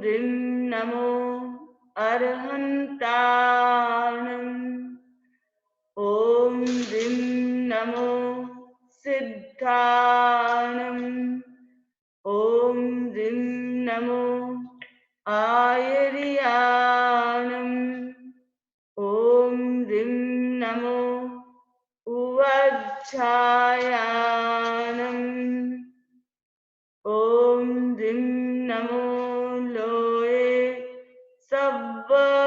ह्रीं नमो अर्हन्ताणम्। ॐ ह्रीं नमो सिद्धाणम्। ॐ ह्रीं नमो आयर्याणम्। ॐ ह्रीं नमो उवज्झायाणम्। ॐ ह्रीं नमो लोये सव्वसाहूणम्।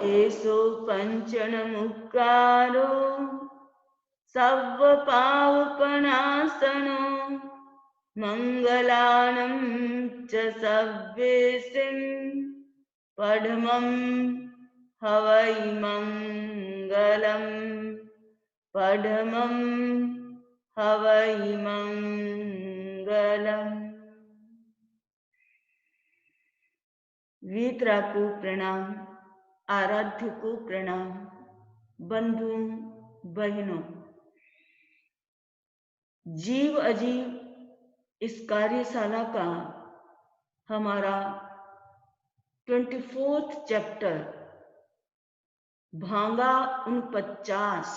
एषो पञ्चणमुक्कारो सव्वपावपनाशनो मङ्गलानं च सव्येसिं पढमं हवै मङ्गलम्। पढमं हवै मङ्गलम्। वीतरा को प्रणाम, आराध्य को प्रणाम। बंधुओं बहनों, जीव अजीव इस कार्यशाला का हमारा 24th चैप्टर भांगा 49,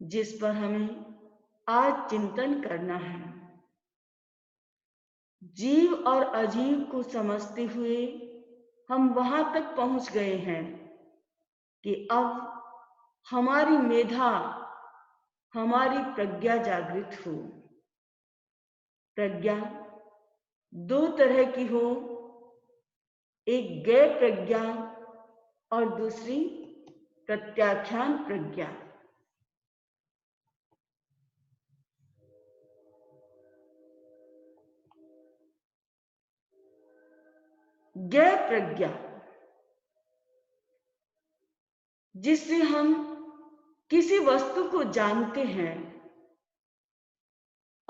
जिस पर हमें आज चिंतन करना है। जीव और अजीव को समझते हुए हम वहां तक पहुंच गए हैं कि अब हमारी मेधा, हमारी प्रज्ञा जागृत हो। प्रज्ञा दो तरह की हो, एक ज्ञेय प्रज्ञा और दूसरी प्रत्याख्यान प्रज्ञा। ज्ञेय प्रज्ञा जिससे हम किसी वस्तु को जानते हैं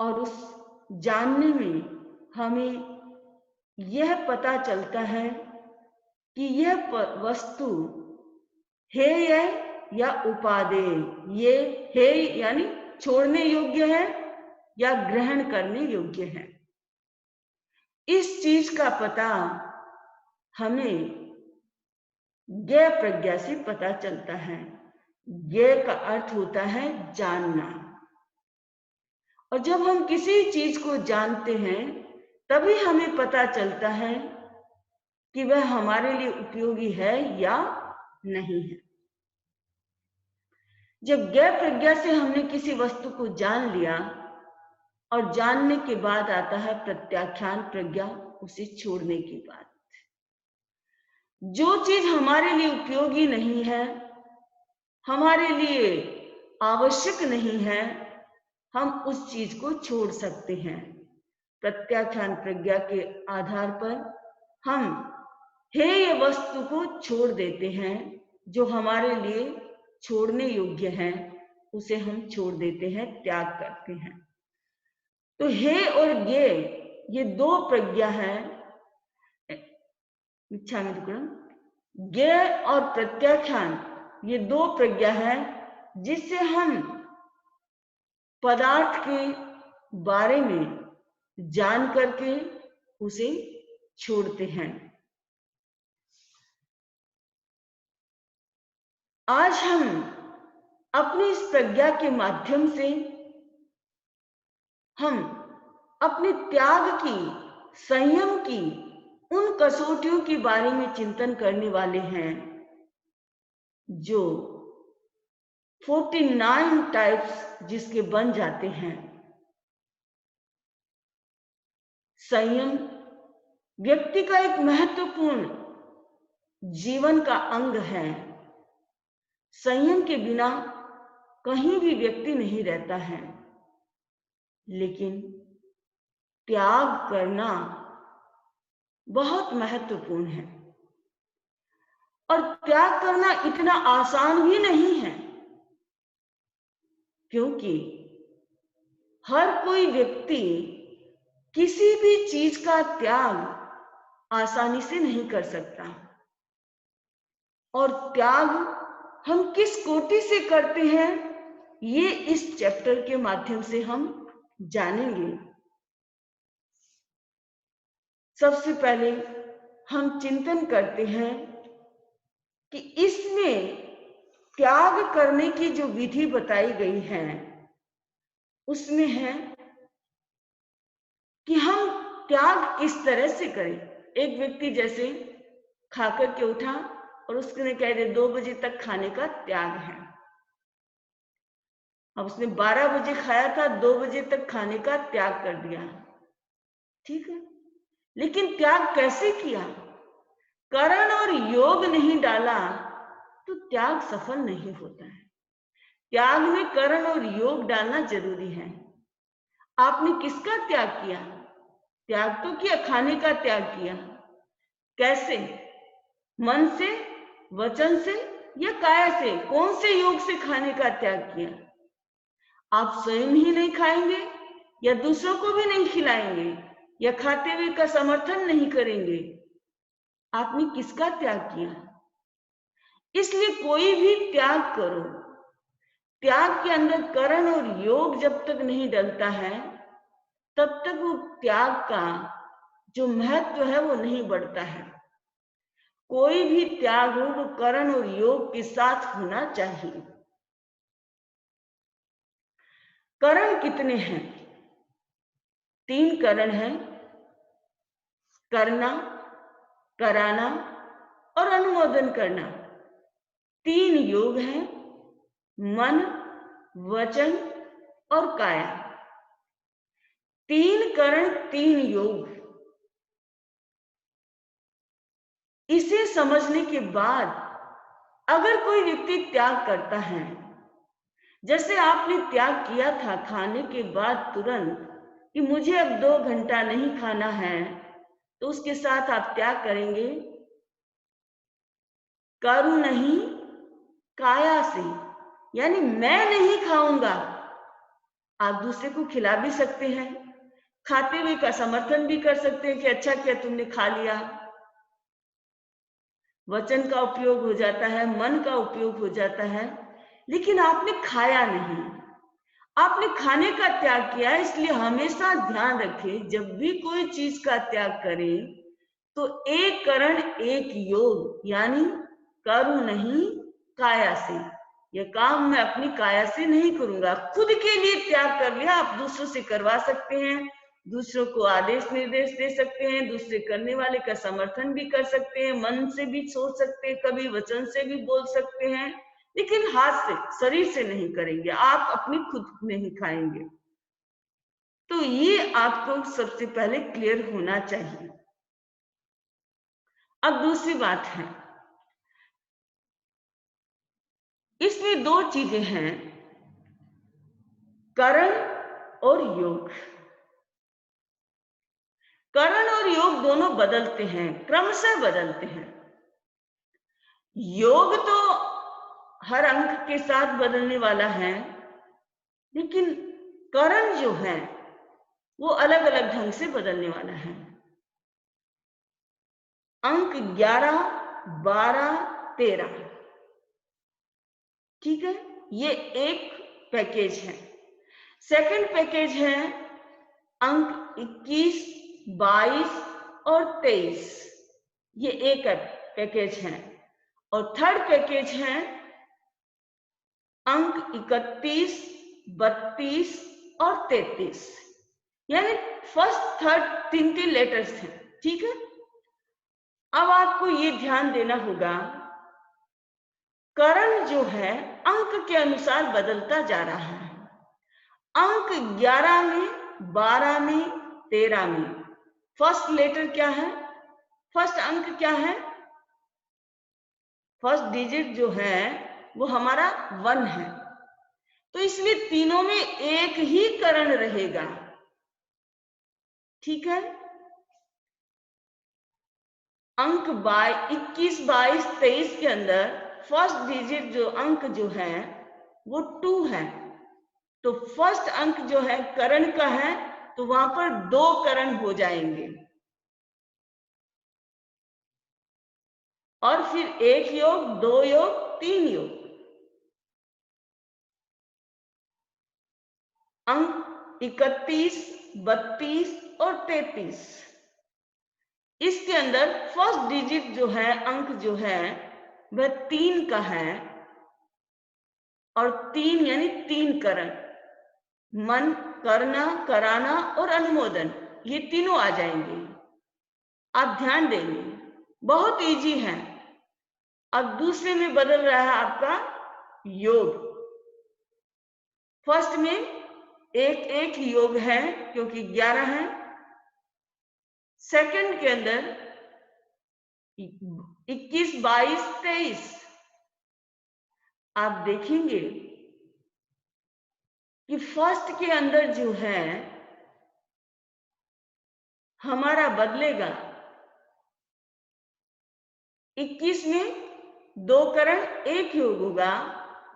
और उस जानने में हमें यह पता चलता है कि यह वस्तु हेय या उपादेय, ये हेय यानी छोड़ने योग्य है या ग्रहण करने योग्य है। इस चीज का पता हमें ज्ञेय प्रज्ञा से पता चलता है। ज्ञेय का अर्थ होता है जानना, और जब हम किसी चीज को जानते हैं तभी हमें पता चलता है कि वह हमारे लिए उपयोगी है या नहीं है। जब ज्ञेय प्रज्ञा से हमने किसी वस्तु को जान लिया और जानने के बाद आता है प्रत्याख्यान प्रज्ञा, उसे छोड़ने के बाद। जो चीज हमारे लिए उपयोगी नहीं है, हमारे लिए आवश्यक नहीं है, हम उस चीज को छोड़ सकते हैं। प्रत्याख्यान प्रज्ञा के आधार पर हम हेय वस्तु को छोड़ देते हैं। जो हमारे लिए छोड़ने योग्य है उसे हम छोड़ देते हैं, त्याग करते हैं। तो हेय और ज्ञेय ये दो प्रज्ञा है। इच्छा में टुकड़ा ज्ञेय और प्रत्याख्यान ये दो प्रज्ञा है जिससे हम पदार्थ के बारे में जान करके उसे छोड़ते हैं। आज हम अपनी इस प्रज्ञा के माध्यम से हम अपने त्याग की, संयम की उन कसौटियों के बारे में चिंतन करने वाले हैं जो 49 टाइप्स जिसके बन जाते हैं। संयम व्यक्ति का एक महत्वपूर्ण जीवन का अंग है। संयम के बिना कहीं भी व्यक्ति नहीं रहता है, लेकिन त्याग करना बहुत महत्वपूर्ण है। और त्याग करना इतना आसान भी नहीं है, क्योंकि हर कोई व्यक्ति किसी भी चीज का त्याग आसानी से नहीं कर सकता। और त्याग हम किस कोटि से करते हैं ये इस चैप्टर के माध्यम से हम जानेंगे। सबसे पहले हम चिंतन करते हैं कि इसमें त्याग करने की जो विधि बताई गई है उसमें है कि हम त्याग किस तरह से करें। एक व्यक्ति जैसे खाकर के उठा और उसने कह दिया 2 बजे तक खाने का त्याग है। अब उसने 12 बजे खाया था, 2 बजे तक खाने का त्याग कर दिया, ठीक है, लेकिन त्याग कैसे किया? करण और योग नहीं डाला तो त्याग सफल नहीं होता है। त्याग में करण और योग डालना जरूरी है। आपने किसका त्याग किया? त्याग तो किया, खाने का त्याग किया। कैसे? मन से, वचन से या काया से? कौन से योग से खाने का त्याग किया? आप स्वयं ही नहीं खाएंगे या दूसरों को भी नहीं खिलाएंगे या खाते हुए का समर्थन नहीं करेंगे। आपने किसका त्याग किया? इसलिए कोई भी त्याग करो, त्याग के अंदर करण और योग जब तक नहीं डलता है तब तक वो त्याग का जो महत्व है वो नहीं बढ़ता है। कोई भी त्याग हो वो करण और योग के साथ होना चाहिए। करण कितने हैं? 3 करण हैं, करना, कराना और अनुमोदन करना। 3 योग हैं, मन, वचन और काया। 3 करण, 3 योग। इसे समझने के बाद अगर कोई व्यक्ति त्याग करता है, जैसे आपने त्याग किया था खाने के बाद तुरंत कि मुझे अब 2 घंटा नहीं खाना है, तो उसके साथ आप त्याग करेंगे करूं नहीं, काया से, यानी मैं नहीं खाऊंगा। आप दूसरे को खिला भी सकते हैं, खाते हुए का समर्थन भी कर सकते हैं कि अच्छा किया तुमने खा लिया। वचन का उपयोग हो जाता है, मन का उपयोग हो जाता है, लेकिन आपने खाया नहीं, आपने खाने का त्याग किया। इसलिए हमेशा ध्यान रखें, जब भी कोई चीज का त्याग करें तो एक करण एक योग, यानी करूं नहीं काया से। यह काम मैं अपनी काया से नहीं करूंगा। खुद के लिए त्याग कर लिया, आप दूसरों से करवा सकते हैं, दूसरों को आदेश निर्देश दे सकते हैं, दूसरे करने वाले का समर्थन भी कर सकते हैं, मन से भी सोच सकते हैं, कभी वचन से भी बोल सकते हैं, लेकिन हाथ से, शरीर से नहीं करेंगे। आप अपनी खुद नहीं खाएंगे। तो ये आपको सबसे पहले क्लियर होना चाहिए। अब दूसरी बात है, इसमें 2 चीजें हैं, करण और योग। करण और योग दोनों बदलते हैं, क्रमशः बदलते हैं। योग तो हर अंक के साथ बदलने वाला है, लेकिन करण जो है वो अलग अलग ढंग से बदलने वाला है। अंक 11, 12, 13, ठीक है, ये एक पैकेज है। सेकंड पैकेज है अंक 21, 22 और 23, ये एक पैकेज है। और थर्ड पैकेज है अंक 31, 32 और 33, यानी फर्स्ट थर्ड 3 लेटर्स हैं, ठीक है। अब आपको ये ध्यान देना होगा, करण जो है अंक के अनुसार बदलता जा रहा है। अंक 11 में, 12 में, 13 में फर्स्ट लेटर क्या है? फर्स्ट अंक क्या है? फर्स्ट डिजिट जो है वो हमारा 1 है, तो इसलिए तीनों में एक ही करण रहेगा, ठीक है। अंक 21, 22, 23 के अंदर फर्स्ट डिजिट जो अंक जो है वो 2 है, तो फर्स्ट अंक जो है करण का है, तो वहां पर 2 करण हो जाएंगे और फिर 1 योग, 2 योग, 3 योग। अंक 31, 32 और 33। इसके अंदर फर्स्ट डिजिट जो है, अंक जो है वह 3 का है, और 3 यानी 3 करण, मन, करना, कराना और अनुमोदन, ये तीनों आ जाएंगे। आप ध्यान देंगे, बहुत इजी है। अब दूसरे में बदल रहा है आपका योग। फर्स्ट में एक एक योग है क्योंकि 11 है। सेकंड के अंदर 21, 22, 23। आप देखेंगे कि फर्स्ट के अंदर जो है हमारा बदलेगा। 21 में 2 करण 1 योग होगा,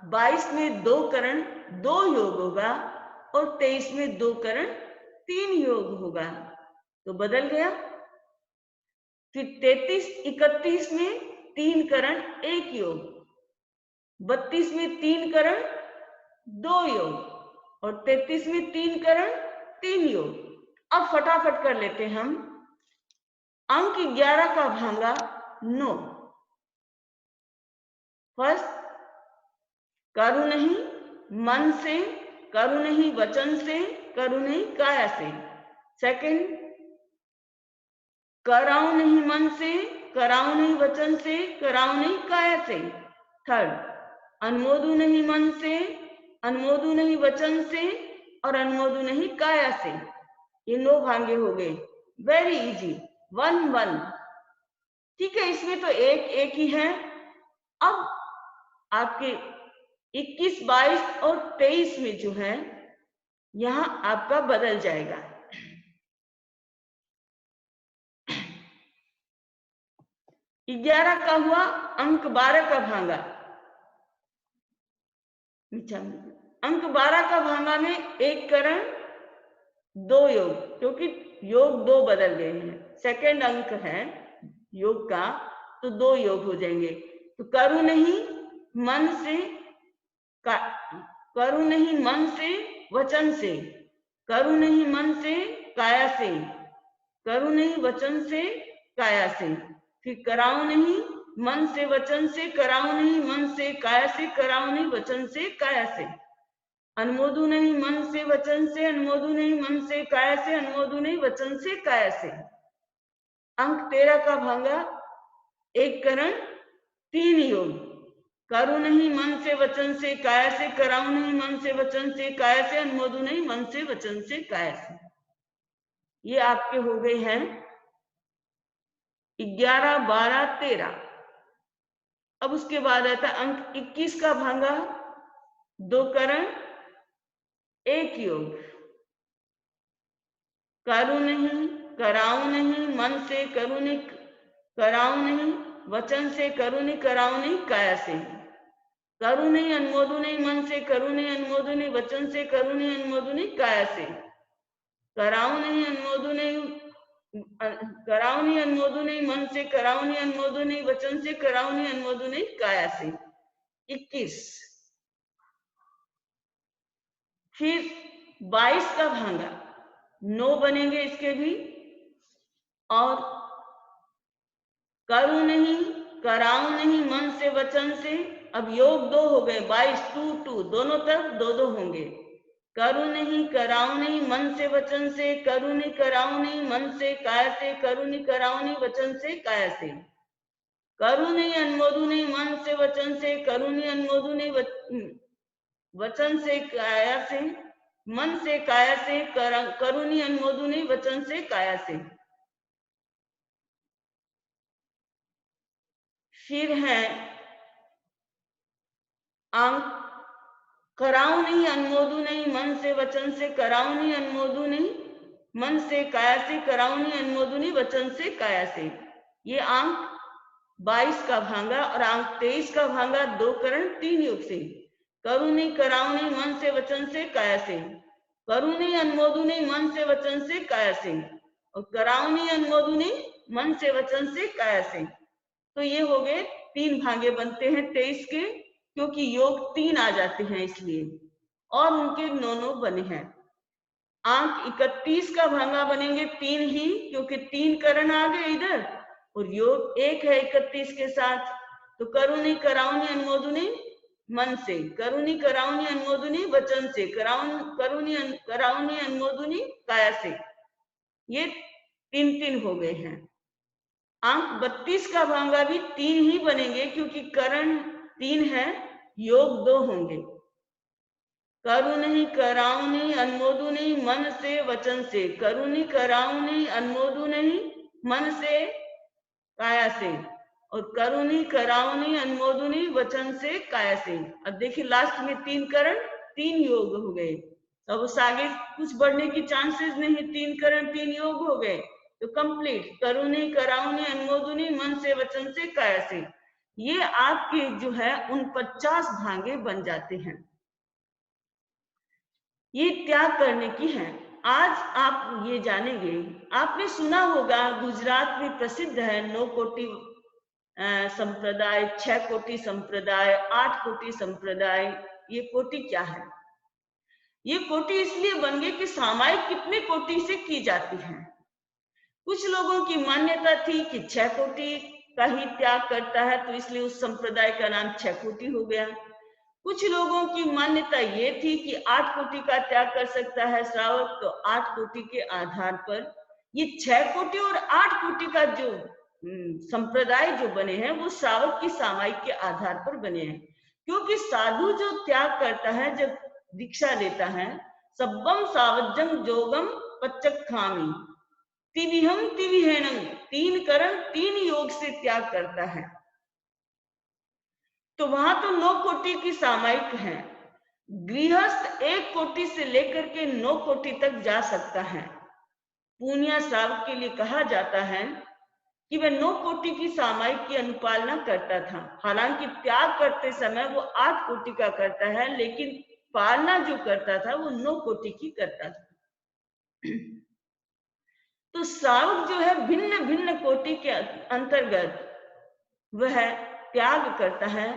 22 में 2 करण 2 योग होगा, और 23 में 2 करण 3 योग होगा। तो बदल गया। फिर 33, 31 में 3 करण 1 योग, 32 में 3 करण 2 योग, और 33 में 3 करण 3 योग। अब फटाफट कर लेते हैं हम। अंक 11 का भांगा 9। फर्स्ट, करू नहीं मन से, करू नहीं वचन से, करू नहीं काया से। सेकंड, कराऊं नहीं मन से, कराऊं नहीं वचन से, कराऊं नहीं काया से। थर्ड, अनुमोदू नहीं मन से, अनुमोदू नहीं वचन से, और अनुमोदू नहीं काया से। ये 9 भांगे हो गए। Very easy, 1 1। ठीक है, इसमें तो एक एक ही है। अब आपके 21, 22 और 23 में जो है यहां आपका बदल जाएगा। 11 का हुआ अंक 12 का भांगा। अंक 12 का भांगा में 1 करण 2 योग, क्योंकि योग 2 बदल गए हैं। सेकंड अंक है योग का, तो 2 योग हो जाएंगे। तो करू नहीं मन से, करू नहीं मन से वचन से, करू नहीं मन से काया से, करू नहीं वचन से काया से। फिर कराऊं नहीं मन से वचन से, कराऊं नहीं मन से काया से, कराऊं नहीं वचन से काया से। अनुमोदू नहीं मन से वचन से, अनुमोदू नहीं मन से काया से, अनुमोदू नहीं वचन से काया से। अंक 13 का भांगा 1 करण 3 योग, करू नहीं मन से वचन से काया से, कराऊं नहीं मन से वचन से काया से, अनुमोदू नहीं मन से वचन से काया से। ये आपके हो गए हैं 11, 12, 13। अब उसके बाद आता अंक 21 का भांगा 2 करण 1 योग, करू नहीं, कराऊं नहीं मन से, करू नहीं, कराऊं नहीं वचन से, करू नहीं, कराऊं नहीं काया से। करू नहीं अनुमोदू नहीं मन से, करू नहीं अनुमोदू नहीं वचन से, करू नहीं अनुमोदू नहीं काया से। कराऊं नहीं अनुमोदू नहीं, कराऊं नहीं अनुमोदू नहीं मन से, कराऊं नहीं अनुमोदू नहीं वचन से, कराऊं नहीं अनुमोदू नहीं काया से। 21। फिर 22 का भांगा 9 बनेंगे इसके भी, और करू नहीं, कराऊं नहीं मन से वचन से। अब योग 2 हो गए, 22 2 2, दोनों तरफ 2 2 होंगे। करू नहीं, कराऊं नहीं मन से वचन से, करू नहीं, कराऊं नहीं मन से काया से, करू नहीं, कराऊं नहीं वचन से काया से। करू नहीं, अनुमोदू नहीं मन से वचन से, करू नहीं, अनुमोदू नहीं वचन से काया से, मन से काया से, करू नहीं, अनुमोदू नहीं वचन से काया से। फिर है अंक कराऊं नहीं, अनुमोदू नहीं मन से वचन से, कराऊं नहीं, अनुमोदू नहीं मन से काया से, कराऊं नहीं, अनुमोदू नहीं वचन से काया से। ये अंक 22 का भांगा, और अंक 23 का भांगा 2 करण 3 योग से। करू नहीं, कराऊं नहीं मन से वचन से काया से, करू नहीं, अनुमोदू नहीं मन से वचन से काया से, और कराऊं नहीं, अनुमोदू नहीं मन से वचन से काया से। तो ये हो गए 3 भांगे बनते हैं 23 के, क्योंकि योग 3 आ जाते हैं इसलिए, और उनके 9 9 बने हैं। अंक 31 का भांगा बनेंगे 3 ही, क्योंकि 3 करण आ गए इधर और योग 1 है 31 के साथ। तो करुणी कराउनी अनुमोदनी मन से, करुणी कराउनी अनुमोदनी वचन से, करुणी कराउनी अनुमोदनी काया से। ये 3 हो गए हैं। अंक 32 का भांगा भी 3 ही बनेंगे, क्योंकि करण 3 है, योग 2 होंगे। करुणी कराउनी अनुमोदनी मन से वचन से, करुणी कराउनी अनुमोदनी मन से काया से, और करुणी कराउनी अनुमोदनी वचन से काया से। अब देखिए लास्ट में 3 करण 3 योग हो गए। अब उस आगे कुछ बढ़ने की चांसेस नहीं, 3 करण 3 योग हो गए तो कंप्लीट। करुणी कराउनी अनुमोदनी मन से वचन से काया से, ये आपके जो है 49 भांगे बन जाते हैं। ये त्याग करने की है। आज आप ये जानेंगे, आपने सुना होगा गुजरात में प्रसिद्ध है 9 कोटि संप्रदाय, 6 कोटि संप्रदाय, 8 कोटि संप्रदाय। ये कोटि क्या है? ये कोटि इसलिए बन गए कि सामायिक कितने कोटि से की जाती है। कुछ लोगों की मान्यता थी कि 6 कोटि का ही त्याग करता है, तो इसलिए उस संप्रदाय का नाम 6 कोटि हो गया। कुछ लोगों की मान्यता ये थी कि 8 कोटि का त्याग कर सकता है श्रावक, तो 8 कोटि के आधार पर ये 6 कोटि और 8 कोटि का जो संप्रदाय जो बने हैं वो श्रावक की सामायिक के आधार पर बने हैं। क्योंकि साधु जो त्याग करता है, जब दीक्षा लेता है, सब्बम सावज्जम जोगम पच्चक खामी तिविहम तिविहेनम, 3 करण 3 योग से त्याग करता है, तो वहां तो 9 कोटि की सामायिक है। गृहस्थ 1 कोटि से लेकर के 9 कोटि तक जा सकता है। पुण्य श्रावक के लिए कहा जाता है कि वह 9 कोटि की सामायिक की अनुपालना करता था। हालांकि त्याग करते समय वो 8 कोटि का करता है, लेकिन पालना जो करता था वो 9 कोटि की करता था। तो श्रावक जो है भिन्न भिन्न कोटि के अंतर्गत वह त्याग करता है।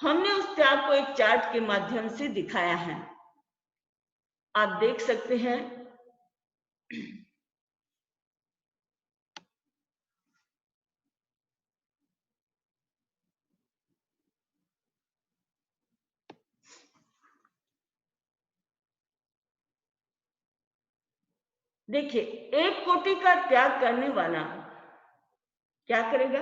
हमने उस त्याग को एक चार्ट के माध्यम से दिखाया है, आप देख सकते हैं। देखिए 1 कोटि का त्याग करने वाला क्या करेगा?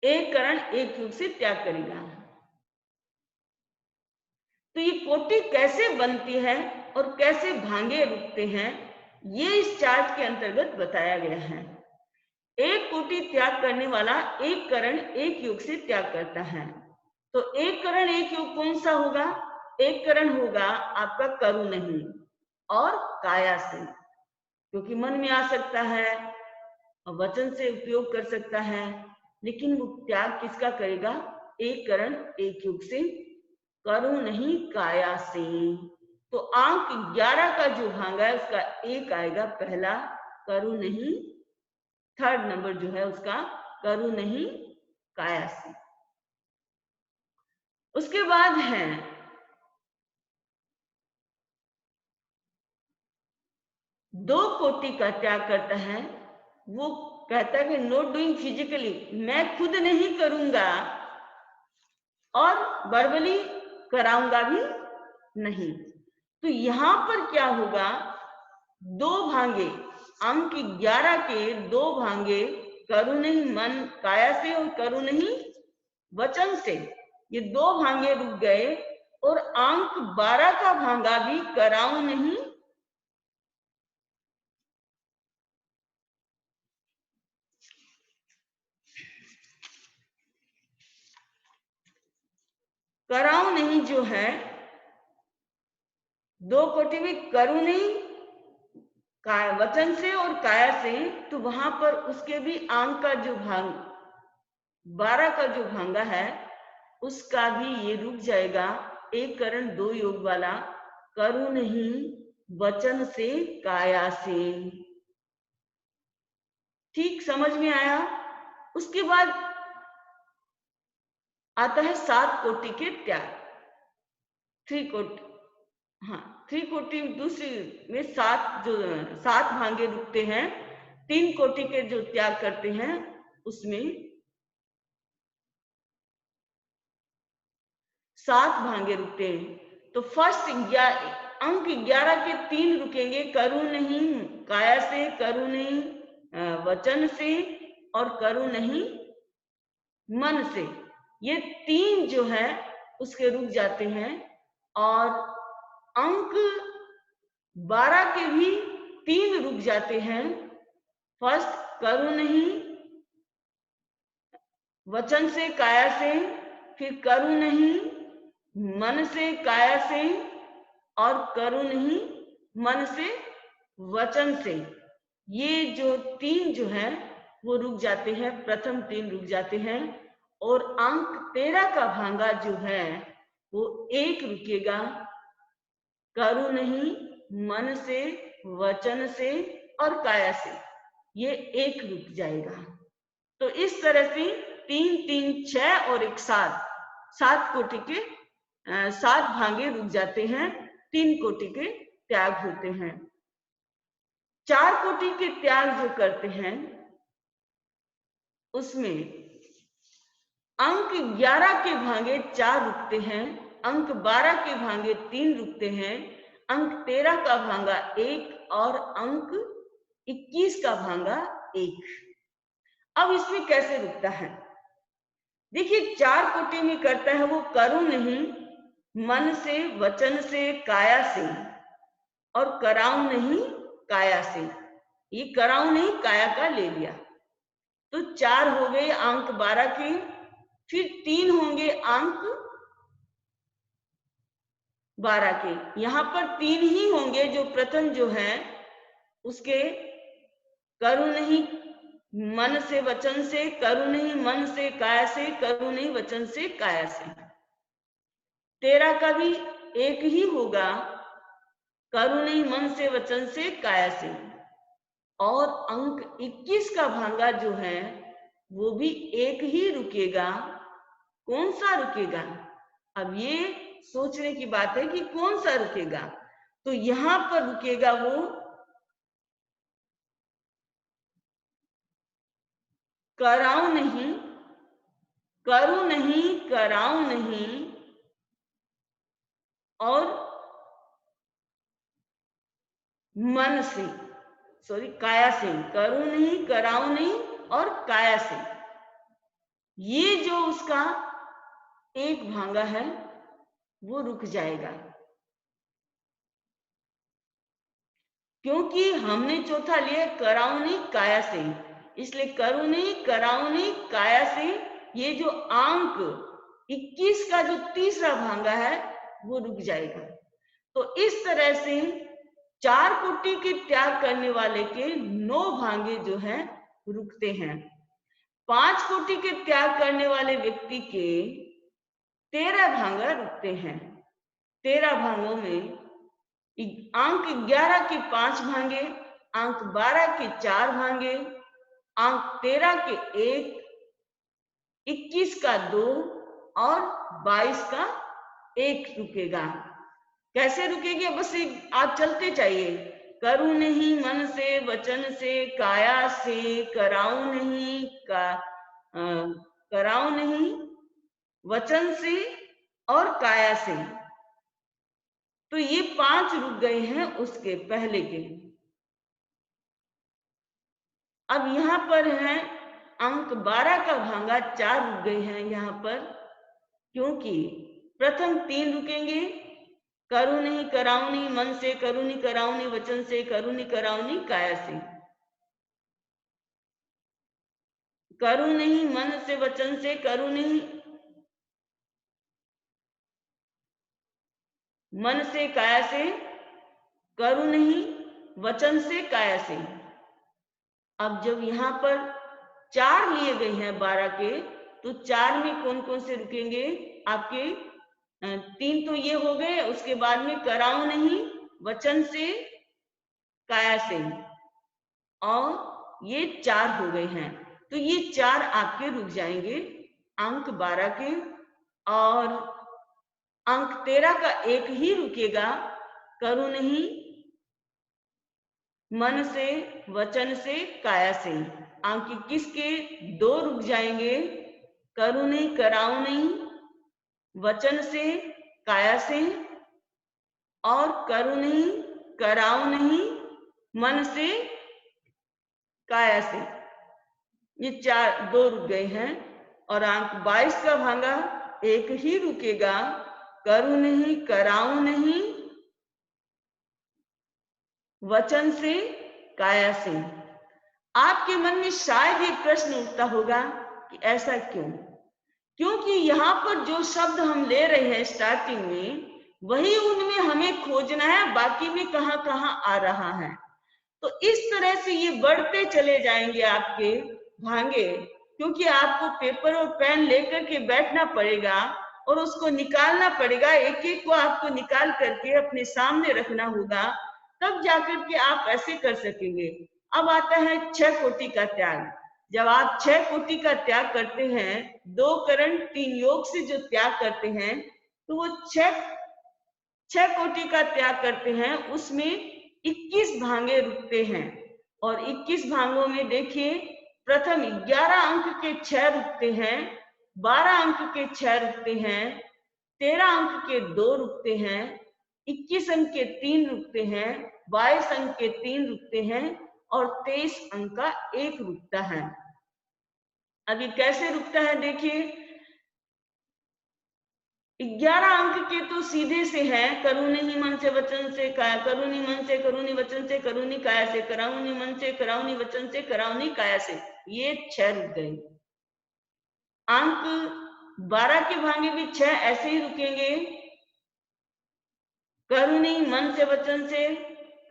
1 करण 1 योग से त्याग करेगा। तो ये कोटि कैसे बनती है और कैसे भांगे रुकते हैं, ये इस चार्ट के अंतर्गत बताया गया है। 1 कोटि त्याग करने वाला 1 करण 1 योग से त्याग करता है। तो 1 करण 1 योग कौन सा होगा? 1 करण होगा आपका करु नहीं और काया से, क्योंकि मन में आ सकता है और वचन से उपयोग कर सकता है, लेकिन वो त्याग किसका करेगा? 1 करण 1 योग से, करु नहीं काया से। तो अंक 11 का जो भांगा है उसका 1 आएगा पहला, करु नहीं। 3rd नंबर जो है उसका करु नहीं काया से। उसके बाद है 2 कोटि का त्याग करता है। वो कहता है कि नॉट डूइंग फिजिकली, मैं खुद नहीं करूंगा और वर्बली कराऊंगा भी नहीं। तो यहां पर क्या होगा? 2 भांगे, अंक 11 के 2 भांगे करु नहीं मन काया से और करु नहीं वचन से, ये 2 भांगे रुक गए। और अंक 12 का भांगा भी कराऊं नहीं कराऊं नहीं जो है 2 कोटि में करु नहीं वचन से और काया से, तो वहां पर उसके भी अंक का जो भांग 12 का जो भांगा है उसका भी ये रुक जाएगा। 1 करण 2 योग वाला करु नहीं वचन से काया से। ठीक समझ में आया? उसके बाद आता है 7 कोटि के त्याग, 3 कोटि। हाँ, 3 कोटि दूसरी में 7 भांगे रुकते हैं, 3 कोटि के जो त्याग करते हैं उसमें 7 भांगे रुकते हैं। तो फर्स्ट अंक 11 के 3 रुकेंगे, करूं नहीं काया से, करूं नहीं वचन से, और करूं नहीं मन से। ये 3 जो है उसके रुक जाते हैं। और अंक 12 के भी 3 रुक जाते हैं। फर्स्ट करूं नहीं वचन से काया से, फिर करूं नहीं मन से काया से, और करूं नहीं मन से वचन से। ये जो 3 जो है वो रुक जाते हैं, प्रथम 3 रुक जाते हैं। और अंक 13 का भांगा जो है वो 1 रुकेगा, करूं नहीं मन से वचन से और काया से, ये 1 रुक जाएगा। तो इस तरह से 3 3 6 और 1 7 कोटि के 7 भांगे रुक जाते हैं, 3 कोटि के त्याग होते हैं। 4 कोटि के त्याग जो करते हैं उसमें अंक 11 के भांगे 4 रुकते हैं, अंक 12 के भांगे 3 रुकते हैं, अंक 13 का भांगा 1 और अंक 21 का भांगा 1। अब इसमें कैसे रुकता है? देखिए, 4 कोटि में करता है वो करूं नहीं मन से वचन से काया से, और कराऊं नहीं काया से। ये कराऊं नहीं काया का ले लिया, तो 4 हो गए अंक 12 के, फिर 3 होंगे अंक 12 के। यहां पर 3 ही होंगे, जो प्रथम जो है उसके करूं नहीं मन से वचन से, करूं नहीं मन से काया से, करूं नहीं वचन से काया से। 13 का भी 1 ही होगा, करूं नहीं मन से वचन से काया से। और अंक 21 का भांगा जो है वो भी 1 ही रुकेगा। कौन सा रुकेगा? अब ये सोचने की बात है कि कौन सा रुकेगा। तो यहां पर रुकेगा वो कराऊं नहीं, करूं नहीं कराऊं नहीं, और मन से, सॉरी काया से, करूं नहीं कराऊं नहीं और काया से। ये जो उसका एक भांगा है वो रुक जाएगा, क्योंकि हमने चौथा लिया कराऊं नहीं काया से, इसलिए करूं नहीं कराऊं नहीं काया से। ये जो अंक 21 का जो तीसरा भांगा है वो रुक जाएगा। तो इस तरह से 4 कोटि के त्याग करने वाले के 9 भांगे जो है रुकते हैं। 5 कोटि के त्याग करने वाले व्यक्ति के 13 भांगा रुकते हैं। 13 भांगों में अंक 11 के 5 भांगे, अंक 12 के 4 भांगे, अंक 13 के 1, 21 का 2 और 22 का 1 रुकेगा। कैसे रुकेगी? बस आप चलते चाहिए। करूं नहीं मन से वचन से काया से, कराऊं नहीं कराऊं नहीं वचन से और काया से। तो ये 5 रुक गए हैं उसके पहले के। अब यहां पर है अंक 12 का भांगा 4 रुक गए हैं यहां पर, क्योंकि प्रथम 3 रुकेंगे, करूं नहीं कराऊं नहीं मन से, करूं नहीं कराऊं नहीं वचन से, करूं नहीं कराऊं नहीं काया से। करूं नहीं मन से वचन से, करूं नहीं मन से काया से, करूं नहीं वचन से काया से। अब जब यहां पर 4 लिए गए हैं 12 के, तो 4 में कौन कौन से रुकेंगे आपके? 3 तो ये हो गए, उसके बाद में कराऊं नहीं वचन से काया से, और ये 4 हो गए हैं। तो ये 4 आपके रुक जाएंगे अंक 12 के। और अंक 13 का 1 ही रुकेगा, करूँ नहीं, मन से, वचन से, काया से। अंक 21 के 2 रुक जाएंगे, करूँ नहीं, कराऊं नहीं, वचन से, काया से, और करूँ नहीं, कराऊं नहीं, मन से, काया से। ये 2 रुक गए हैं। और अंक 22 का भांगा 1 ही रुकेगा, करूँ नहीं, कराऊं नहीं, वचन से, काया से। आपके मन में शायद ये प्रश्न उठता होगा कि ऐसा क्यों? क्योंकि यहाँ पर जो शब्द हम ले रहे हैं स्टार्टिंग में, वही उनमें हमें खोजना है, बाकी में कहाँ कहाँ आ रहा है। तो इस तरह से ये बढ़ते चले जाएंगे आपके भांगे, क्योंकि आपको पेपर और पेन लेकर के बैठना पड़ेगा और उसको निकालना पड़ेगा, एक एक को आपको निकाल करके अपने सामने रखना होगा, तब जाकर के आप ऐसे कर सकेंगे। अब आता है 6 कोटि का त्याग। जब आप 6 कोटि का त्याग करते हैं, 2 करण 3 योग से जो त्याग करते हैं, तो वो 6 कोटि का त्याग करते हैं, उसमें 21 भांगे रुकते हैं। और 21 भांगों में देखिए, प्रथम 11 अंक के 6 रुकते हैं, 12 अंक के 6 रुकते हैं, 13 अंक के 2 रुकते हैं, 21 अंक के 3 रुकते हैं, 22 अंक के 3 रुकते हैं, और 23 अंक का 1 रुकता है। अब ये कैसे रुकता है देखिए, 11 अंक के तो सीधे से है, करूँ नहीं मन से, वचन से, काया, करूँ नहीं मन से, करूँ नहीं वचन से, करूँ नहीं काया से, कराऊं नहीं मन से, कराऊं नहीं वचन से, कराऊं नहीं काया से। ये 6 रुक गए। अंक 12 के भांगे भी 6 ऐसे ही रुकेंगे, करूँ नहीं मन से, वचन से,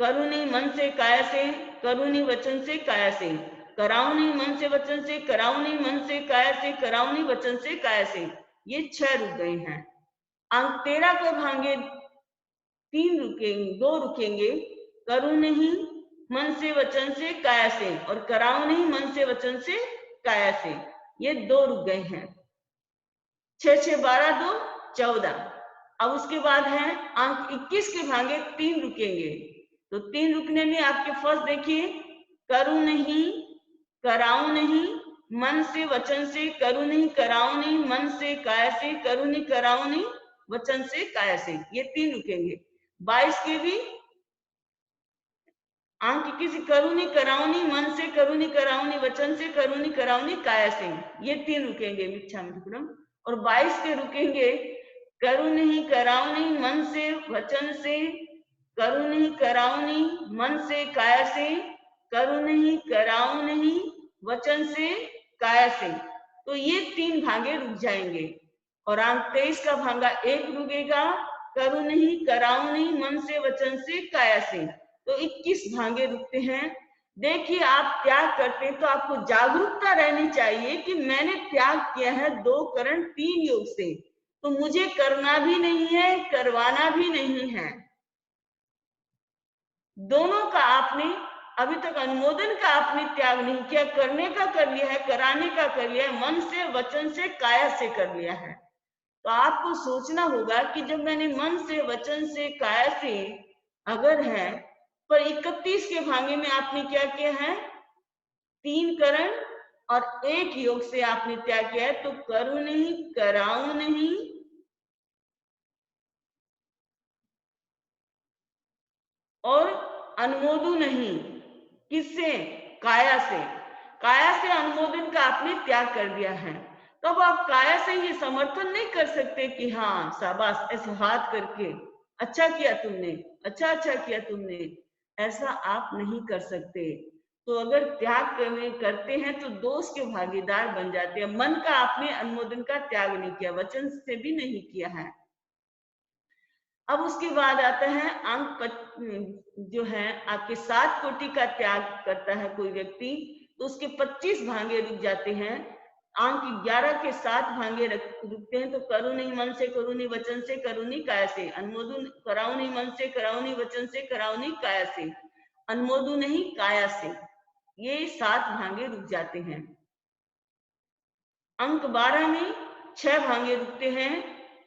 करूँ नहीं मन से, काया से, करूँ नहीं वचन से, काया से, कराऊं नहीं मन से, वचन से, कराऊं नहीं मन से, काया से, कराऊं नहीं वचन से, काया से। ये 6 रुक गए हैं। अंक 13 के भांगे 3 रुकेंगे, 2 रुकेंगे, करूँ नहीं मन से, वचन से, काया से, और कराऊं नहीं मन से, वचन से, काया से। ये 2 रुक गए हैं। 6 6 12 2 14। अब उसके बाद है अंक 21 के भांगे 3 रुकेंगे। तो 3 रुकने में आपके फर्स्ट देखिए, करूँ नहीं, कराऊं नहीं, मन से, वचन से, करूँ नहीं, कराऊं नहीं, मन से, काया से, करूँ नहीं, कराऊं नहीं, वचन से, काया से। ये 3 रुकेंगे। 22 के भी अंक 21, करूँ नहीं, कराऊं नहीं, मन से, करूँ नहीं, कराऊं नहीं, वचन से, करूँ नहीं, कराऊं नहीं, काया से। ये 3 रुकेंगे मिच्छामिदुक्कडम। और 22 के रुकेंगे, करूँ नहीं, कराऊं नहीं, मन से, वचन से, करूँ नहीं, कराऊं नहीं, मन से, काया से, करूँ नहीं, कराऊं नहीं, वचन से, काया से। तो ये 3 भांगे रुक जाएंगे। और अंक 23 का भांगा 1 रुकेगा, करूँ नहीं, कराऊं नहीं, मन से, वचन से, काया से। तो 21 भांगे रुकते हैं। देखिए, आप त्याग करते हैं तो आपको जागरूकता रहनी चाहिए कि मैंने त्याग किया है 2 करण 3 योग से, तो मुझे करना भी नहीं है, करवाना भी नहीं है। दोनों का आपने अभी तक अनुमोदन का आपने त्याग नहीं किया, करने का कर लिया है, कराने का कर लिया है, मन से, वचन से, काया से कर लिया है। तो आपको सोचना होगा कि जब मैंने मन से, वचन से, काया से अगर है, पर 31 के भांगे में आपने क्या किया है, 3 करण और 1 योग से आपने त्याग किया है। तो करूँ नहीं, कराऊं नहीं, और अनुमोदू नहीं। किससे? काया से। काया से अनुमोदन का आपने त्याग कर दिया है। तो अब आप काया से ये समर्थन नहीं कर सकते कि हाँ शाबाश, ऐसे हाथ करके, अच्छा किया तुमने, अच्छा किया तुमने, ऐसा आप नहीं कर सकते। तो अगर त्याग करते हैं तो दोष के भागीदार बन जाते हैं। मन का आपने अनुमोदन का त्याग नहीं किया, वचन से भी नहीं किया है। अब उसके बाद आता है अंक जो है आपके 7 कोटि का त्याग करता है कोई व्यक्ति, तो उसके 25 भांगे रुक जाते हैं। अंक 11 के 7 भांगे रुकते हैं। तो करूँ नहीं मन से, करूँ नहीं वचन से, करूँ नहीं काया से, अनुमोदन, कराऊं नहीं मन से, कराऊं नहीं वचन से, कराऊं नहीं काया से, अनुमोदन नहीं काया से। ये 7 भांगे रुक जाते हैं। अंक 12 में 6 भांगे रुकते हैं,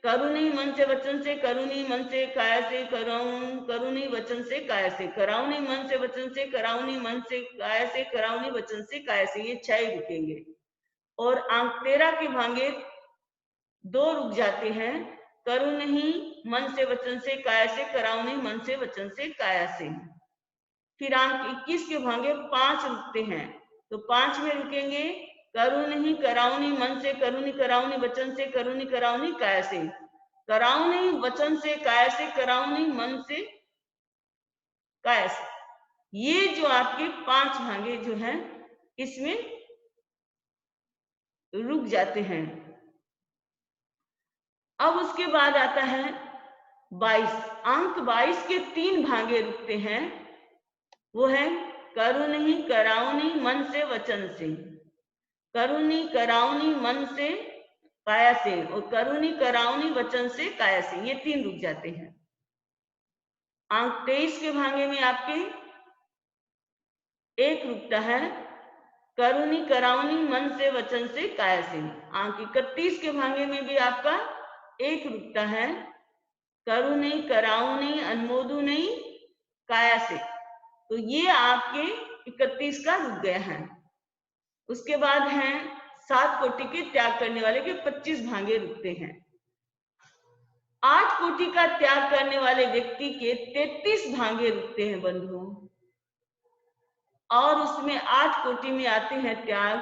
करू नहीं मन से वचन से, करू नहीं मन से काया से, कराऊं, करू नहीं वचन से काया से, कराऊं नहीं मन से वचन से, कराऊं नहीं मन से काया से, कराऊं नहीं वचन से काया से, ये 6 ही रुकेंगे। और अंक 13 के भांगे 2 रुक जाते हैं, करू नहीं मन से वचन से काया से, कराऊं नहीं मन से वचन से काया से। फिर अंक 21 के भांगे 5 रुकते हैं, तो 5 में रुकेंगे, करू नहीं कराऊं नहीं मन से, करू नहीं कराऊं नहीं वचन से, करू नहीं कराऊं नहीं काया से, कराऊं नहीं वचन से काया से, कराऊं नहीं मन से काया से। ये जो आपके 5 भांगे जो हैं इसमें रुक जाते हैं। अब उसके बाद आता है 22। अंक 22 के 3 भांगे रुकते हैं, वो है करू नहीं कराऊं नहीं मन से वचन से, करू नहीं कराऊं नहीं मन से काया से, और करू नहीं कराऊं नहीं वचन से काया से। ये 3 रुक जाते हैं। अंक 23 के भांगे में आपके 1 रुकता है, करू नहीं कराऊं नहीं मन से वचन से काया से। अंक 31 के भांगे में भी आपका 1 रुकता है, करू नहीं कराऊं नहीं अनुमोदू नहीं काया से। तो ये आपके 31 का रुक गया है। उसके बाद हैं 7 कोटि के त्याग करने वाले के 25 भांगे रुकते हैं। 8 कोटि का त्याग करने वाले व्यक्ति के 33 भांगे रुकते हैं बंधुओं, और उसमें 8 कोटि में आते हैं त्याग।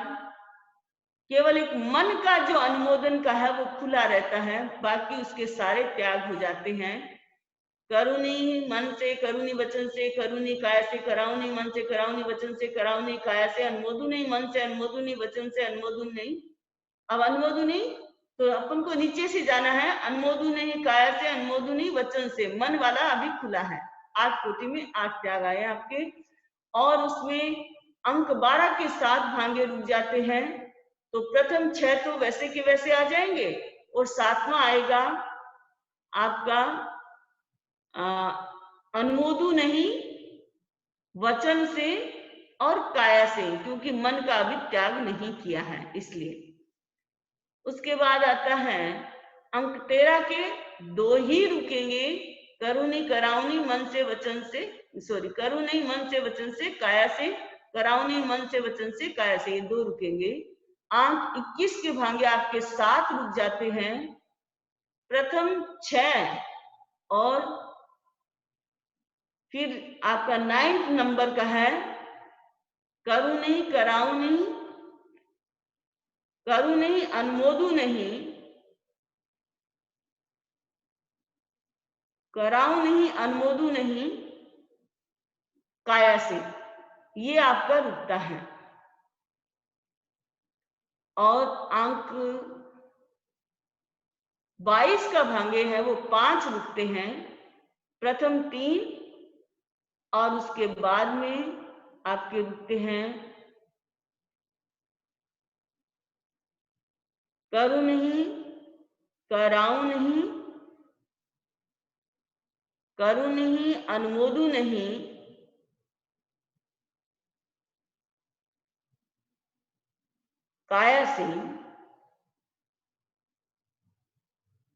केवल एक मन का जो अनुमोदन का है वो खुला रहता है, बाकी उसके सारे त्याग हो जाते हैं। करुणी मन से, करुणी वचन से, करुणी काया से, कराउनी मन से, कराउनी वचन से, कराउनी काया से, अनुमोदु नहीं मन से, अनुमोदु नहीं वचन से, अनुमोदु नहीं। अब अनुमोदु नहीं तो अपन को नीचे से जाना है, अनुमोदु नहीं काया से, अनुमोदु नहीं वचन से। मन वाला अभी खुला है। 8 कोटि में 8 त्याग आए आपके, और उसमें अंक 12 के 7 भांगे रुक जाते हैं। तो प्रथम 6 तो वैसे के वैसे आ जाएंगे, और 7वां आएगा आपका अनुमोदु नहीं वचन से और काया से, क्योंकि मन का अभी त्याग नहीं किया है इसलिए। उसके बाद आता है अंक 13 के 2 ही रुकेंगे, करुणी कराउनी मन से वचन से, सॉरी करुणी मन से वचन से काया से, कराउनी मन से वचन से काया से, ये 2 रुकेंगे। अंक 21 के भांगे आपके 7 रुक जाते हैं, प्रथम 6 और फिर आपका 9th नंबर का है करू नहीं कराऊ नहीं, करू नहीं अनुमोदू नहीं, कराऊ नहीं अनुमोदू नहीं काया से। ये आपका रुकता है। और अंक 22 का भांगे है वो 5 रुकते हैं, प्रथम 3 और उसके बाद में आपके रुकते हैं करू नहीं कराऊ नहीं, करू नहीं अनुमोदू नहीं, काया से,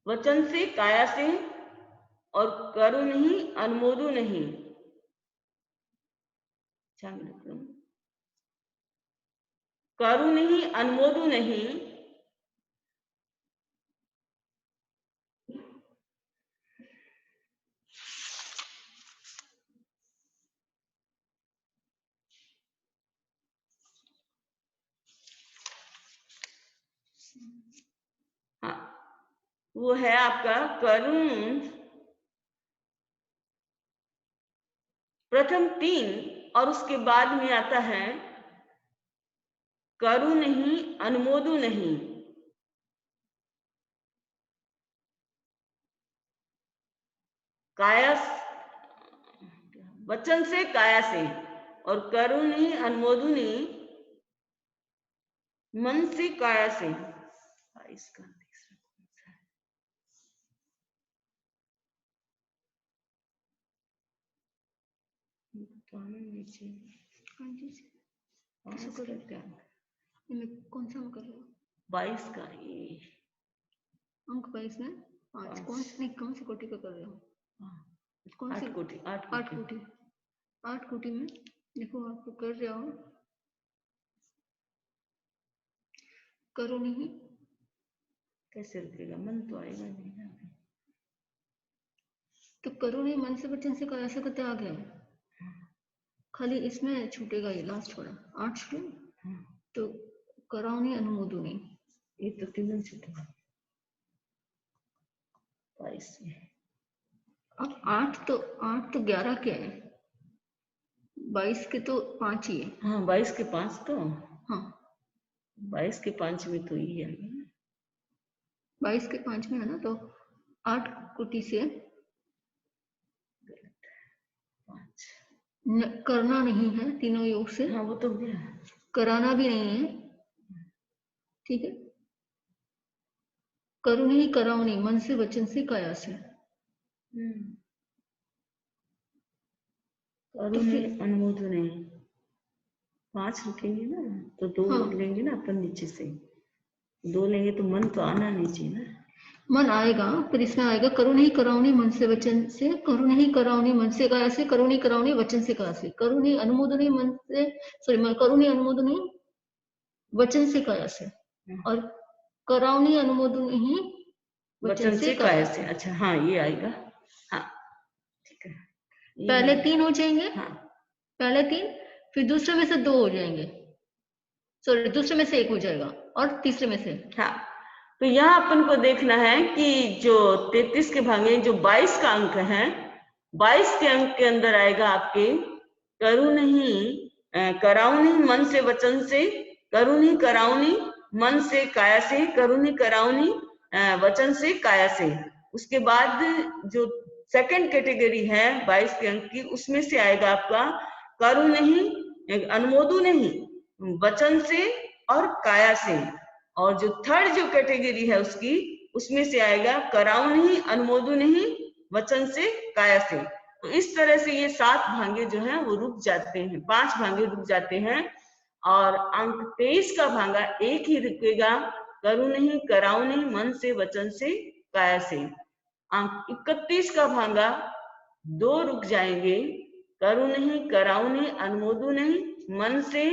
वचन से काया से, और करू नहीं अनुमोदू नहीं। करू नहीं अनुमोदू नहीं, हाँ वो है आपका करुण प्रथम 3 और उसके बाद में आता है करू नहीं अनुमोदू नहीं, काया वचन से काया से, और करू नहीं अनुमोदू नहीं मन से काया से। इसका नीचे कौन सा कर रहे हो? 22 का ये अंक 22 में पांच कौन सी कोटि का कर रहे हो? कौन सी? 8 कोटि। 8 कोटि। 8 कोटि में देखो आपको कर रहे हो, करो नहीं, कैसे रुकेगा? मन तो आएगा नहीं ना। तो करो नहीं मन से वचन से काया से का त्याग है, खाली इसमें छूटेगा ये लास्ट वाला 8 छूटे, तो कराओ नहीं, अनुमोदो नहीं, ये तो तीनों छूटेगा 22 में। अब 8 तो 11 के है, 22 के तो 5 ही है। हाँ 22 के 5 तो, हाँ 22 के 5 में तो ये है, 22 के 5 में है ना, तो 8 कोटि से 5 करना नहीं है तीनों योग से। हाँ वो तो गया, कराना भी नहीं है, ठीक है। करो नहीं, कराओ नहीं, मन से वचन से काया से। करो नहीं, अनुमोदो नहीं, 5 रुकेंगे ना, तो 2 लेंगे ना अपन नीचे से, 2 लेंगे तो मन तो आना नहीं चाहिए ना। मन आएगा, पर इसमें आएगा करो नहीं, कराओ नहीं, मन से वचन से, करो नहीं, कराओ नहीं, मन से काया से, करो नहीं, कराओ नहीं, वचन से काया से, करो नहीं, अनुमोदो नहीं, मन से, सॉरी, करो नहीं, अनुमोदो नहीं, वचन से काया से, और कराओ नहीं, अनुमोदो नहीं, वचन से काया से। अच्छा हाँ ये आएगा, हाँ ठीक है। पहले 3 हो जाएंगे, हाँ पहले 3, फिर दूसरे में से 2 हो जाएंगे, सॉरी दूसरे में से 1 हो जाएगा, और तीसरे में से। हाँ तो यहाँ अपन को देखना है कि जो 33 के भागे जो 22 का अंक है, 22 के अंक के अंदर आएगा आपके करू नहीं, कराऊ नहीं मन से वचन से, करू नहीं कराऊ नहीं मन से काया से, करू नहीं कराऊ नहीं वचन से काया से। उसके बाद जो सेकंड कैटेगरी है 22 के अंक की, उसमें से आएगा आपका करू नहीं, अनुमोदू नहीं वचन से और काया से। और जो थर्ड जो कैटेगरी है उसकी, उसमें से आएगा कराऊ नहीं, अनुमोदू नहीं वचन से काया से। तो इस तरह से ये 7 भांगे जो हैं वो रुक जाते हैं, 5 भांगे रुक जाते हैं। और अंक 23 का भांगा एक ही रुकेगा, करू नहीं, कराऊ नहीं मन से वचन से काया से। अंक 31 का भांगा 2 रुक जाएंगे, करू नहीं, कराऊ नहीं, अनुमोदू नहीं मन से,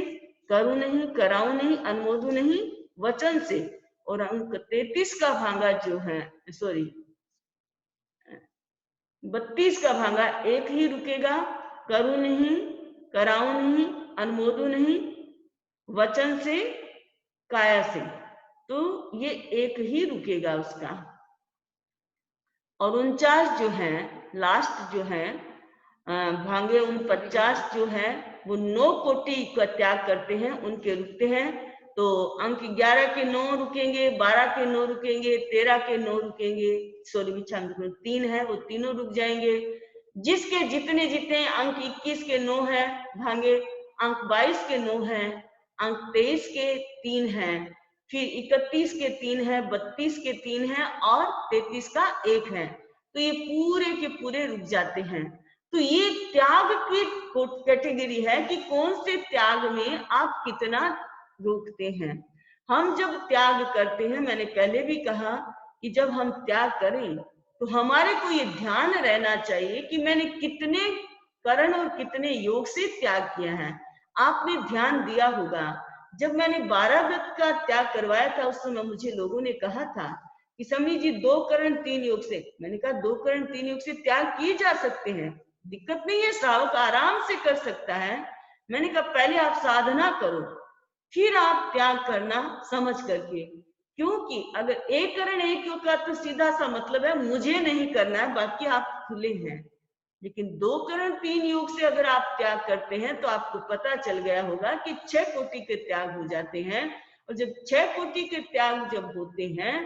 करू नहीं, कराऊ नहीं, अनुमोदू नहीं वचन से। और अंक 33 का भांगा जो है, सॉरी 32 का भांगा एक ही रुकेगा, करू नहीं, कराऊ नहीं, अनुमोदू नहीं वचन से काया से। तो ये एक ही रुकेगा उसका। और 49 जो है लास्ट जो है भांगे 49 जो है वो 9 कोटि का त्याग करते हैं, उनके रुकते हैं। तो अंक 11 के 9 रुकेंगे, 12 के 9 रुकेंगे, 13 के 9 रुकेंगे, सॉरी 3 है वो तीनों रुक जाएंगे। जिसके जितने जितने अंक 21 के 9 है भांगे, अंक 22 के 9 है, अंक 23 के 3 है, फिर 31 के 3 है, 32 के 3 है और 33 का 1 है। तो ये पूरे के पूरे रुक जाते हैं। तो ये त्याग की कैटेगरी है कि कौन से त्याग में आप कितना रोकते हैं। हम जब त्याग करते हैं, मैंने पहले भी कहा कि जब हम त्याग करें तो हमारे को ये ध्यान रहना चाहिए कि मैंने कितने करण और कितने योग से त्याग किया है। आपने ध्यान दिया होगा जब मैंने 12 व्रत का त्याग करवाया था, उस समय मुझे लोगों ने कहा था कि समी जी 2 करण 3 योग से। मैंने कहा 2 करण 3 योग से त्याग किए जा सकते हैं, दिक्कत नहीं है, श्रावक आराम से कर सकता है। मैंने कहा पहले आप साधना करो, फिर आप त्याग करना समझ करके। क्योंकि अगर 1 करण 1 योग का तो सीधा सा मतलब है मुझे नहीं करना है, बाकी आप खुले हैं। लेकिन 2 करण 3 योग से अगर आप त्याग करते हैं तो आपको पता चल गया होगा कि 6 कोटि के त्याग हो जाते हैं। और जब 6 कोटि के त्याग जब होते हैं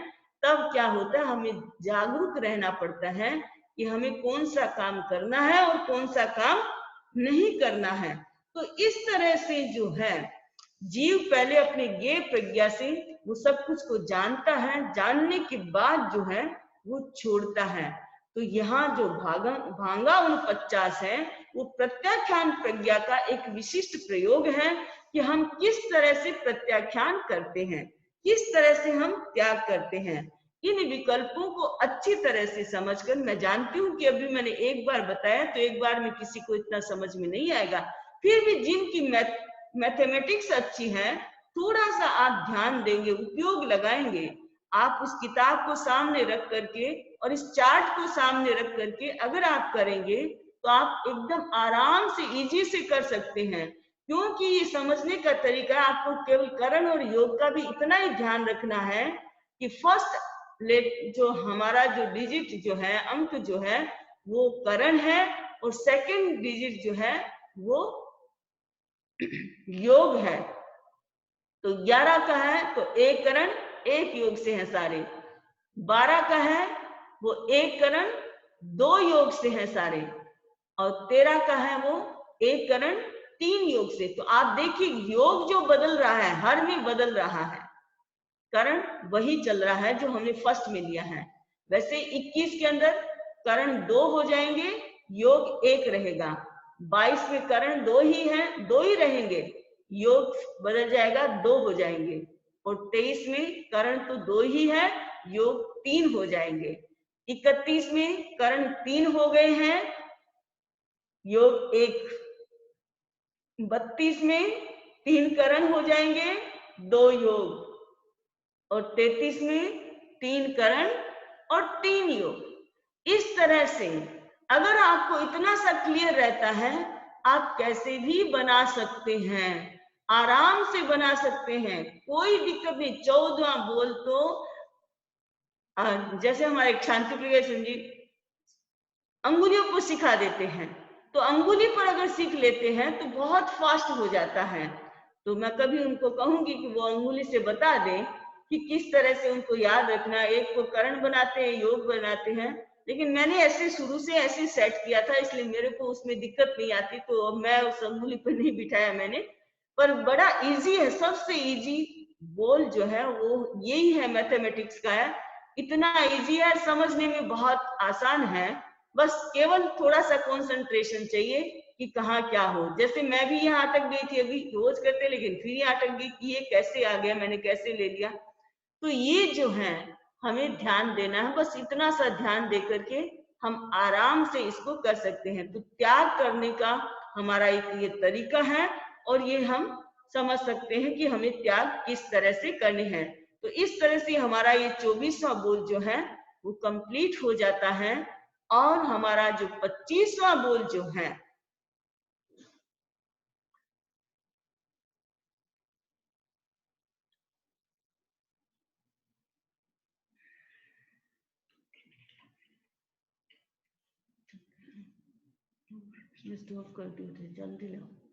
तब क्या होता है, हमें जागरूक रहना पड़ता है कि हमें कौन सा काम करना है और कौन सा काम नहीं करना है। तो इस तरह से जो है जीव पहले अपने ज्ञेय प्रज्ञा से वो सब कुछ को जानता है, जानने के बाद जो है वो छोड़ता है। तो यहाँ जो भांगा 49 है वो प्रत्याख्यान प्रज्ञा का एक विशिष्ट प्रयोग है कि हम किस तरह से प्रत्याख्यान करते हैं, किस तरह से हम त्याग करते हैं। इन विकल्पों को अच्छी तरह से समझकर, मैं जानती हूँ कि अभी मैंने एक बार बताया तो एक बार में किसी को इतना समझ में नहीं आएगा, फिर भी जिनकी मैथमेटिक्स अच्छी है, थोड़ा सा आप ध्यान देंगे, उपयोग लगाएंगे, आप उस किताब को सामने रख करके और इस चार्ट को सामने रख करके अगर आप करेंगे तो आप एकदम आराम से इजी से कर सकते हैं। क्योंकि ये समझने का तरीका, आपको केवल करण और योग का भी इतना ही ध्यान रखना है कि फर्स्ट जो हमारा जो डिजिट जो है, अंक जो है वो करण है, और सेकंड डिजिट जो है वो योग है। तो 11 का है तो एक करण एक योग से है सारे, 12 का है वो एक करण दो योग से है सारे, और 13 का है वो एक करण 3 योग से। तो आप देखिए योग जो बदल रहा है, हर में बदल रहा है, करण वही चल रहा है जो हमने फर्स्ट में लिया है। वैसे 21 के अंदर करण 2 हो जाएंगे, योग 1 रहेगा। 22 में करण 2 ही है, 2 ही रहेंगे, योग बदल जाएगा, 2 हो जाएंगे। और 23 में करण तो 2 ही है, योग 3 हो जाएंगे। 31 में करण 3 हो गए हैं, योग 1। 32 में 3 करण हो जाएंगे, 2 योग। और 33 में 3 करण और 3 योग। इस तरह से अगर आपको इतना सा क्लियर रहता है, आप कैसे भी बना सकते हैं, आराम से बना सकते हैं, कोई दिक्कत नहीं। 14वां बोल तो जैसे हमारे शांति प्रिय जी अंगुलियों को सिखा देते हैं, तो अंगुली पर अगर सीख लेते हैं तो बहुत फास्ट हो जाता है। तो मैं कभी उनको कहूंगी कि वो अंगुली से बता दें कि किस तरह से उनको याद रखना। एक को करण बनाते हैं, योग बनाते हैं, लेकिन मैंने ऐसे शुरू से ऐसे सेट किया था, इसलिए मेरे को उसमें दिक्कत नहीं आती, तो मैं उस अंगुली पर नहीं बिठाया मैंने। पर बड़ा इजी है, सबसे इजी बोल जो है वो यही है, मैथमेटिक्स का है। इतना इजी है, समझने में बहुत आसान है, बस केवल थोड़ा सा कंसंट्रेशन चाहिए कि कहाँ क्या हो। जैसे मैं भी यहाँ अटक गई थी, अभी रोज करते लेकिन फिर यहाँ अटक गई कि ये कैसे आ गया, मैंने कैसे ले लिया। तो ये जो है हमें ध्यान देना है, बस इतना सा ध्यान दे करके हम आराम से इसको कर सकते हैं। तो त्याग करने का हमारा एक ये तरीका है, और ये हम समझ सकते हैं कि हमें त्याग किस तरह से करने हैं। तो इस तरह से हमारा ये 24वां बोल जो है वो कंप्लीट हो जाता है, और हमारा जो 25वां बोल जो है स्टॉप कर दिए थे, जल्दी लो।